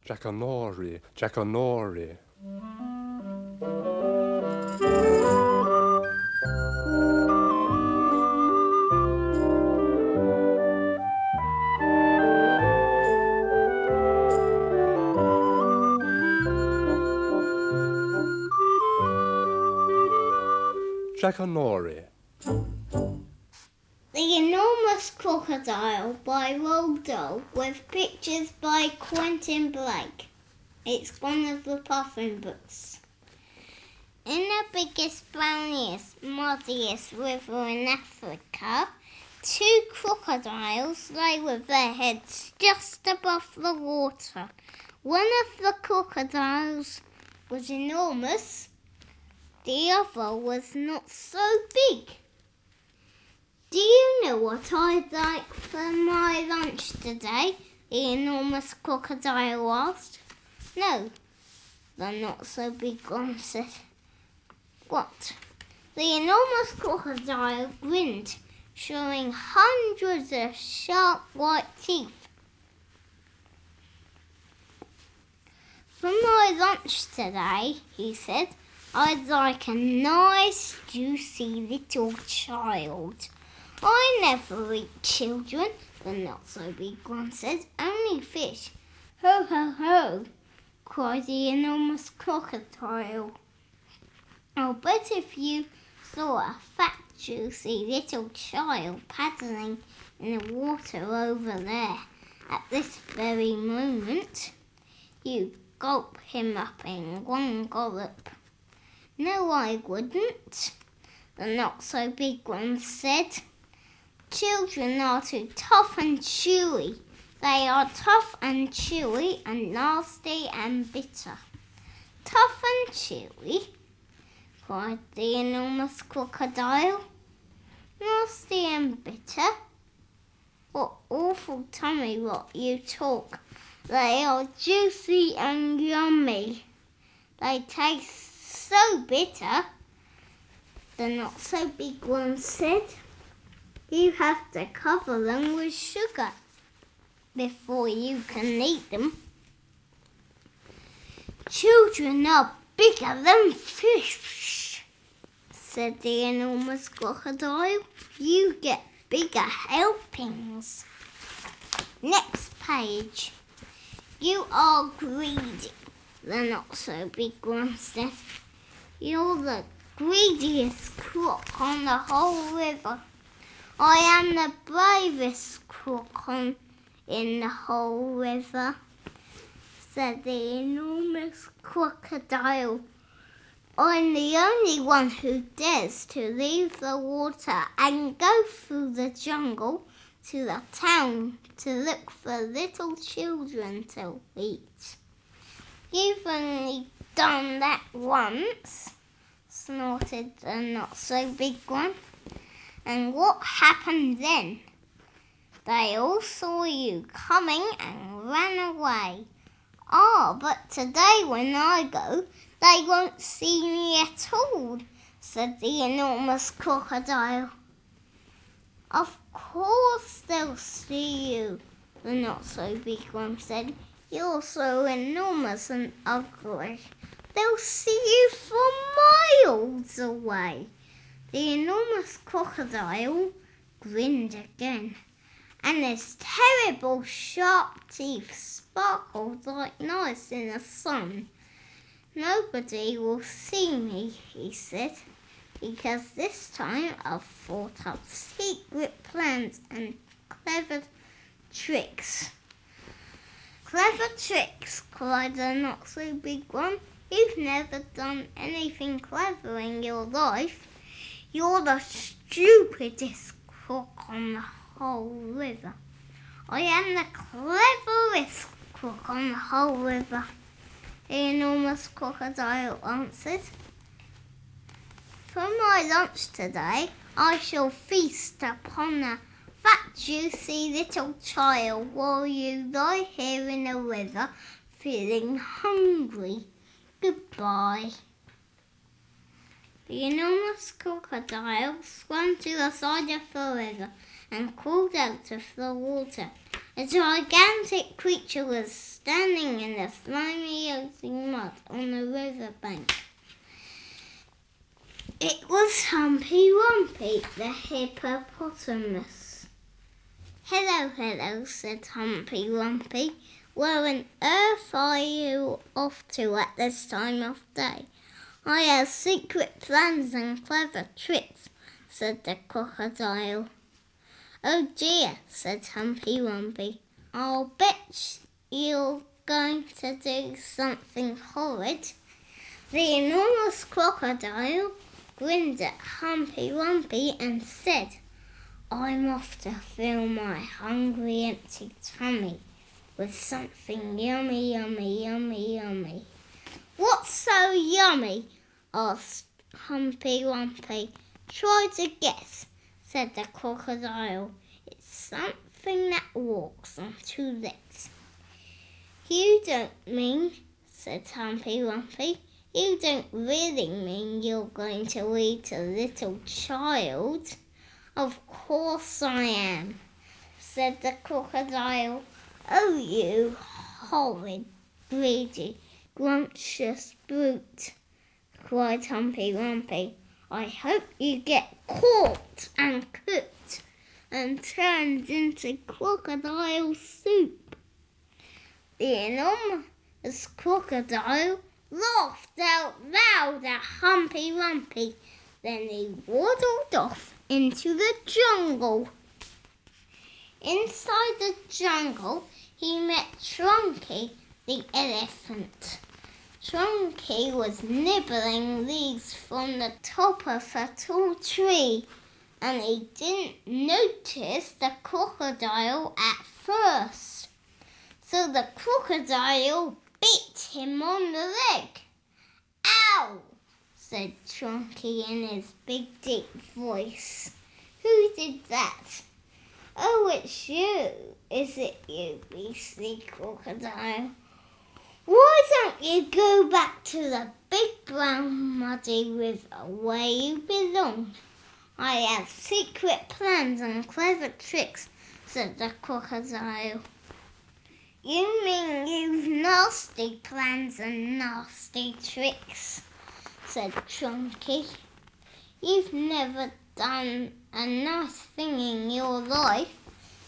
Jackanory, Jackanory. Jackanory. The Enormous Crocodile by Roald Dahl with pictures by Quentin Blake. It's one of the Puffin books. In the biggest, browniest, muddiest river in Africa, two crocodiles lay with their heads just above the water. One of the crocodiles was enormous. The other was not so big. Do you know what I'd like for my lunch today? The Enormous Crocodile asked. No, the not so big one said. What? The Enormous Crocodile grinned, showing hundreds of sharp white teeth. For my lunch today, he said, I'd like a nice, juicy little child. I never eat children, the not-so-big one said, only fish. Ho, ho, ho, cried the Enormous Crocodile. I'll bet if you saw a fat, juicy little child paddling in the water over there at this very moment, you'd gulp him up in one gulp. No, I wouldn't, the not-so-big one said. Children are too tough and chewy. They are tough and chewy and nasty and bitter. Tough and chewy, cried the Enormous Crocodile. Nasty and bitter? What awful tummy rot you talk. They are juicy and yummy. They taste so bitter, the not-so-big one said. You have to cover them with sugar before you can eat them. Children are bigger than fish, said the Enormous Crocodile. You get bigger helpings. Next page. You are greedy, the not-so-big one said. You're the greediest croc on the whole river. I am the bravest croc in the whole river, said the Enormous Crocodile. I'm the only one who dares to leave the water and go through the jungle to the town to look for little children to eat. You've only done that once, snorted the not-so-big one. And what happened then? They all saw you coming and ran away. Ah, but today when I go, they won't see me at all, said the Enormous Crocodile. Of course they'll see you, the not-so-big one said. You're so enormous and ugly. They'll see you from miles away. The Enormous Crocodile grinned again, and his terrible sharp teeth sparkled like knives in the sun. Nobody will see me, he said, because this time I've thought up secret plans and clever tricks. Clever tricks, cried the not-so-big one. You've never done anything clever in your life. You're the stupidest croc on the whole river. I am the cleverest croc on the whole river, the Enormous Crocodile answered. For my lunch today, I shall feast upon a fat, juicy little child while you lie here in the river feeling hungry. Goodbye. The Enormous Crocodile swam to the side of the river and crawled out of the water A gigantic creature was standing in the slimy, oozy mud on the riverbank. It was Humpy Wumpy, the hippopotamus. "Hello, hello," said Humpy Wumpy. "Where on earth are you off to at this time of day?" "I have secret plans and clever tricks," said the crocodile. "Oh dear," said Humpy Wumpy. "I'll bet you're going to do something horrid." The enormous crocodile grinned at Humpy Wumpy and said, "I'm off to fill my hungry, empty tummy with something yummy, yummy, yummy, yummy." "What's so yummy?" asked Humpy Wumpy. "Try to guess," said the crocodile. "It's something that walks on two legs." "You don't mean," said Humpy Wumpy, "you don't really mean you're going to eat a little child?" "Of course I am," said the crocodile. "Oh, you horrid, greedy, scrumptious brute," cried Humpy Wumpy. "I hope you get caught and cooked and turned into crocodile soup." The enormous crocodile laughed out loud at Humpy Wumpy. Then he waddled off into the jungle. Inside the jungle, he met Trunky the elephant. Trunky was nibbling leaves from the top of a tall tree, and he didn't notice the crocodile at first. So the crocodile bit him on the leg. "Ow!" said Trunky in his big deep voice. "Who did that?" "Oh, it's you, is it, you beastly crocodile? Why don't you go back to the big brown muddy river where you belong?" "I have secret plans and clever tricks," said the crocodile. "You mean you've nasty plans and nasty tricks," said Trunky. "You've never done a nice thing in your life."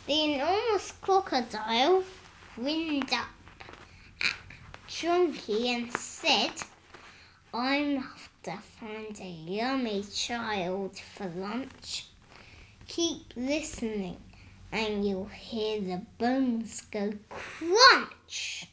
The enormous crocodile grinned up at Trunky and said, "I'm off to find a yummy child for lunch. Keep listening and you'll hear the bones go crunch."